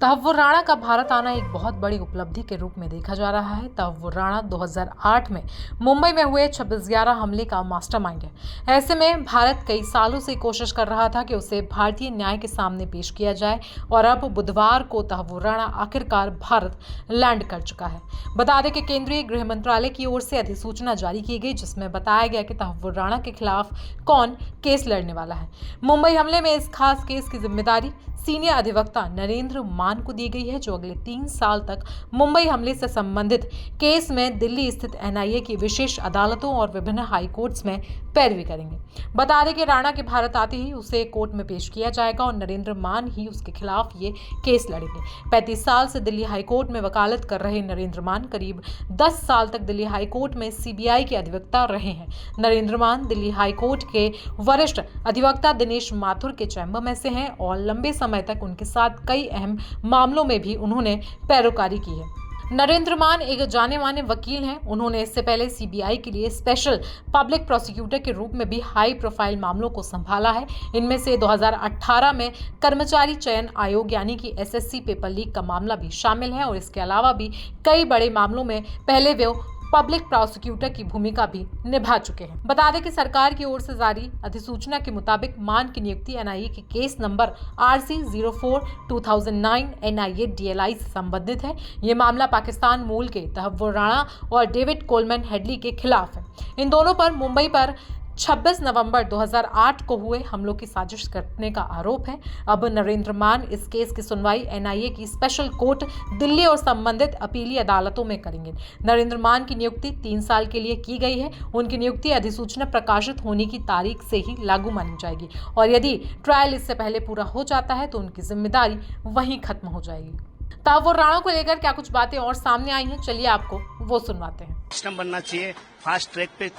तहव्वुर राणा का भारत आना एक बहुत बड़ी उपलब्धि के रूप में देखा जा रहा है। तहव्वुर राणा 2008 में मुंबई में हुए 26/11 हमले का मास्टरमाइंड है। ऐसे में भारत कई सालों से कोशिश कर रहा था कि उसे भारतीय न्याय के सामने पेश किया जाए और अब बुधवार को तहव्वुर राणा आखिरकार भारत लैंड कर चुका है। बता दें कि केंद्रीय गृह मंत्रालय की ओर से अधिसूचना जारी की गई, जिसमें बताया गया कि तहव्वुर राणा के खिलाफ कौन केस लड़ने वाला है। मुंबई हमले में इस खास केस की जिम्मेदारी सीनियर अधिवक्ता नरेंद्र मान को दी गई है, जो अगले 3 साल तक मुंबई हमले से संबंधित केस में दिल्ली स्थित एनआईए की विशेष अदालतों और विभिन्न हाई कोर्ट्स में पैरवी करेंगे। बता दें कि राणा के भारत आते ही उसे कोर्ट में पेश किया जाएगा और नरेंद्र मान ही उसके खिलाफ ये केस लड़ेंगे। 35 साल से दिल्ली हाई कोर्ट में वकालत कर रहे नरेंद्र मान करीब 10 साल तक दिल्ली हाई कोर्ट में सीबीआई के अधिवक्ता रहे हैं। नरेंद्र मान दिल्ली हाई कोर्ट के वरिष्ठ अधिवक्ता दिनेश माथुर के चैम्बर में से हैं और लंबे समय तक उनके साथ कई अहम मामलों में भी उन्होंने पैरोकारी की है। नरेंद्र मान एक जाने माने वकील हैं। उन्होंने इससे पहले सीबीआई के लिए स्पेशल पब्लिक प्रोसिक्यूटर के रूप में भी हाई प्रोफाइल मामलों को संभाला है। इनमें से 2018 में कर्मचारी चयन आयोग यानी कि एसएससी पेपर लीक का मामला भी शामिल है और इसके अलावा भी कई बड़े मामलों में पहले वे पब्लिक प्रोसिक्यूटर की भूमिका भी निभा चुके हैं। बता दें कि सरकार की ओर से जारी अधिसूचना के मुताबिक मान की नियुक्ति एनआईए के case number RC04/2009 NIA DLI से संबंधित है। ये मामला पाकिस्तान मूल के तहव्वुर राणा और डेविड कोलमैन हेडली के खिलाफ है। इन दोनों पर मुंबई पर 26 नवंबर 2008 को हुए हमलों की साजिश करने का आरोप है। अब नरेंद्र मान इस केस की सुनवाई एनआईए की स्पेशल कोर्ट दिल्ली और संबंधित अपीली अदालतों में करेंगे। नरेंद्र मान की नियुक्ति 3 साल के लिए की गई है। उनकी नियुक्ति अधिसूचना प्रकाशित होने की तारीख से ही लागू मानी जाएगी और यदि ट्रायल इससे पहले पूरा हो जाता है तो उनकी जिम्मेदारी वहीं खत्म हो जाएगी। तहव्वुर राणा को लेकर क्या कुछ बातें और सामने आई हैं, चलिए आपको वो सुनवाते हैं। सिस्टम बनना चाहिए, फास्ट ट्रैक पे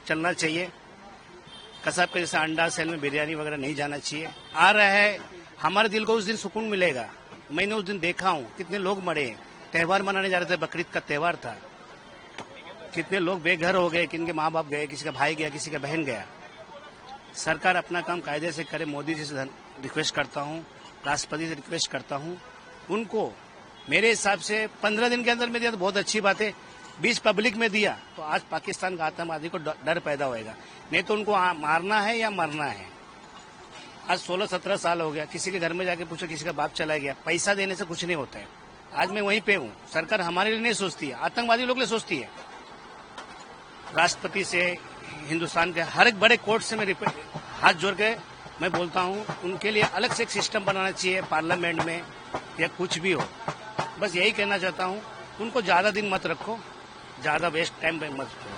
चलना चाहिए। कसाब के जैसे अंडा सेल में बिरयानी वगैरह नहीं जाना चाहिए। आ रहा है, हमारे दिल को उस दिन सुकून मिलेगा। मैंने उस दिन देखा हूँ कितने लोग मरे, त्योहार मनाने जा रहे थे, बकरीद का त्योहार था, कितने लोग बेघर हो गए, किनके माँ बाप गए, किसी का भाई गया, किसी का बहन गया। सरकार अपना काम कायदे से करे। मोदी जी से रिक्वेस्ट करता हूँ, राष्ट्रपति से रिक्वेस्ट करता हूँ, उनको मेरे हिसाब से 15 दिन के अंदर में दिया तो बहुत अच्छी बात है। 20 पब्लिक में दिया तो आज पाकिस्तान का आतंकवादी को डर पैदा होएगा। नहीं तो उनको मारना है या मरना है। आज 16-17 साल हो गया, किसी के घर में जाके पूछो, किसी का बाप चला गया। पैसा देने से कुछ नहीं होता है। आज मैं वहीं पे हूँ। सरकार हमारे लिए नहीं सोचती है, आतंकवादी लोग लिए सोचती है। राष्ट्रपति से, हिंदुस्तान के हर एक बड़े कोर्ट से मैं हाथ जोड़ के मैं बोलता हूँ, उनके लिए अलग से एक सिस्टम बनाना चाहिए, पार्लियामेंट में या कुछ भी हो। बस यही कहना चाहता हूँ, उनको ज्यादा दिन मत रखो, ज्यादा वेस्ट टाइम पे मत करो।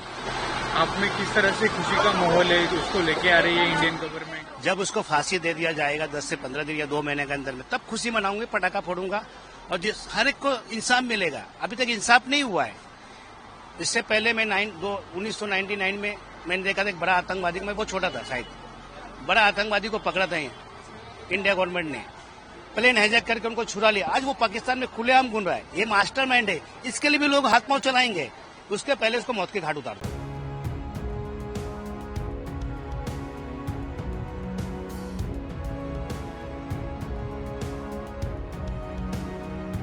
आप में किस तरह से खुशी का माहौल है उसको लेके आ रही है इंडियन गवर्नमेंट? जब उसको फांसी दे दिया जाएगा 10 से 15 दिन या 2 महीने के अंदर में, तब खुशी मनाऊंगे, पटाखा फोड़ूंगा और हर एक को इंसाफ मिलेगा। अभी तक इंसाफ नहीं हुआ है। इससे पहले मैं 1999 में मैंने देखा था एक बड़ा आतंकवादी, मैं बहुत छोटा था शायद, बड़ा आतंकवादी को पकड़ा था इंडिया गवर्नमेंट ने, प्लेन हाईजैक करके उनको छुड़ा लिया। आज वो पाकिस्तान में खुलेआम घूम रहा है। ये मास्टरमाइंड है, इसके लिए भी लोग हाथ पांव चलाएंगे। उसके पहले उसको मौत के घाट उतार दो।